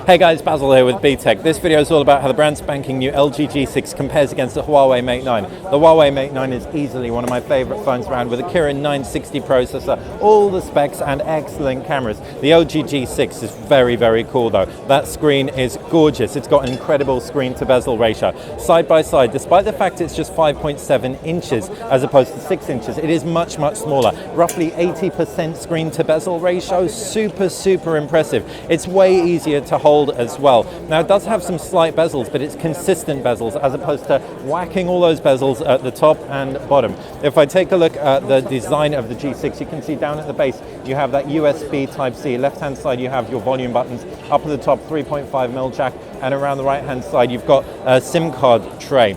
Hey guys, Basil here with BTech. This video is all about how the brand spanking new LG G6 compares against the Huawei Mate 9. The Huawei Mate 9 is easily one of my favorite phones around, with a Kirin 960 processor, all the specs and excellent cameras. The LG G6 is very, very cool though. That screen is gorgeous. It's got an incredible screen to bezel ratio. Side by side, despite the fact it's just 5.7 inches as opposed to 6 inches, it is much, much smaller. Roughly 80% screen to bezel ratio, super impressive. It's way easier to hold as well. Now it does have some slight bezels, but it's consistent bezels as opposed to whacking all those bezels at the top and bottom. If I take a look at the design of the G6, you can see down at the base you have that USB Type-C. Left hand side you have your volume buttons, up at the top 3.5mm jack, and around the right hand side you've got a SIM card tray.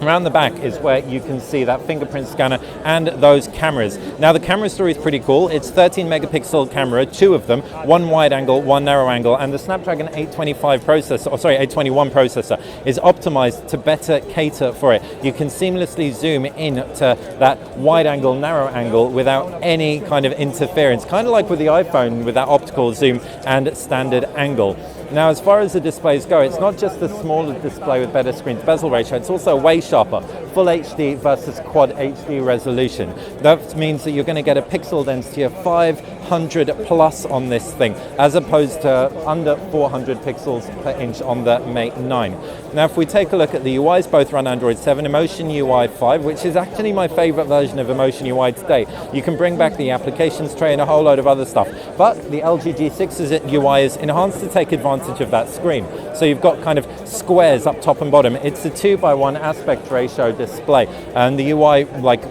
Around the back is where you can see that fingerprint scanner and those cameras. Now the camera story is pretty cool. It's 13 megapixel camera, two of them, one wide angle, one narrow angle, and the Snapdragon 821 processor is optimized to better cater for it. You can seamlessly zoom in to that wide angle, narrow angle without any kind of interference, kind of like with the iPhone with that optical zoom and standard angle. Now, as far as the displays go, it's not just a smaller display with better screen to bezel ratio, it's also way sharper. Full HD versus Quad HD resolution. That means that you're going to get a pixel density of 500 plus on this thing, as opposed to under 400 pixels per inch on the Mate 9. Now, if we take a look at the UIs, both run Android 7, Emotion UI 5, which is actually my favorite version of Emotion UI today. You can bring back the applications tray and a whole load of other stuff. But the LG G6's UI is enhanced to take advantage of that screen. So you've got kind of squares up top and bottom. It's a 2:1 aspect ratio display, and the UI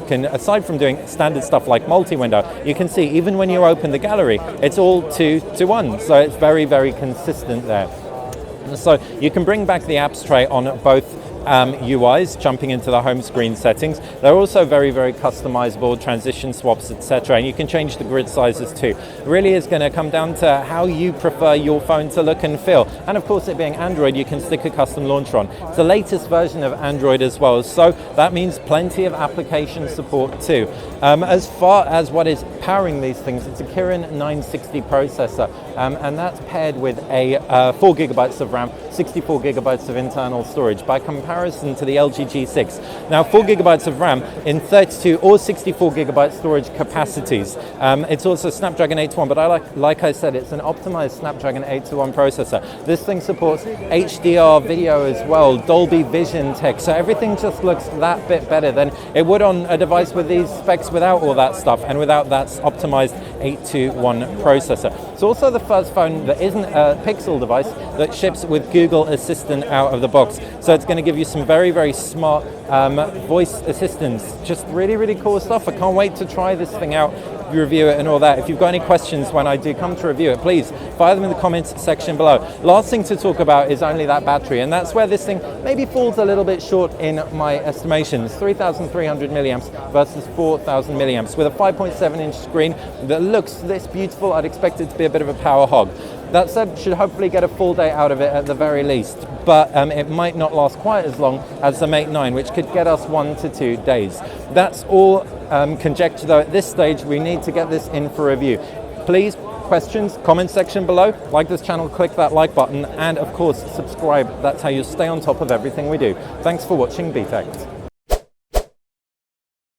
can, aside from doing standard stuff like multi-window, you can see even when you open the gallery, it's all 2:1. So it's very consistent there. So you can bring back the apps tray on both UIs, jumping into the home screen settings. They're also very customizable, transition swaps, etc., and you can change the grid sizes too. It really is going to come down to how you prefer your phone to look and feel, and of course, it being Android, you can stick a custom launcher on. It's the latest version of Android as well, so that means plenty of application support too. As far as what is powering these things, it's a Kirin 960 processor, and that's paired with a 4 gigabytes of RAM, 64 gigabytes of internal storage. By comparison to the LG G6. Now 4 gigabytes of RAM in 32 or 64 gigabyte storage capacities. It's also Snapdragon 821, but like I said, it's an optimized Snapdragon 821 processor. This thing supports HDR video as well, Dolby Vision tech, so everything just looks that bit better than it would on a device with these specs without all that stuff and without that optimized 821 processor. It's also the first phone that isn't a Pixel device that ships with Google Assistant out of the box. So it's going to give you some very smart voice assistants. Just really cool stuff. I can't wait to try this thing out, review it and all that. If you've got any questions when I do come to review it, please fire them in the comments section below. Last thing to talk about is only that battery, and that's where this thing maybe falls a little bit short in my estimations. 3,300 milliamps versus 4,000 milliamps with a 5.7 inch screen that looks this beautiful. I'd expect it to be a bit of a power hog. That said, should hopefully get a full day out of it at the very least, but it might not last quite as long as the Mate 9, which could get us 1 to 2 days. That's all conjecture though. At this stage, we need to get this in for review. Please, questions, comment section below. Like this channel, click that like button, and of course, subscribe. That's how you stay on top of everything we do. Thanks for watching BTech.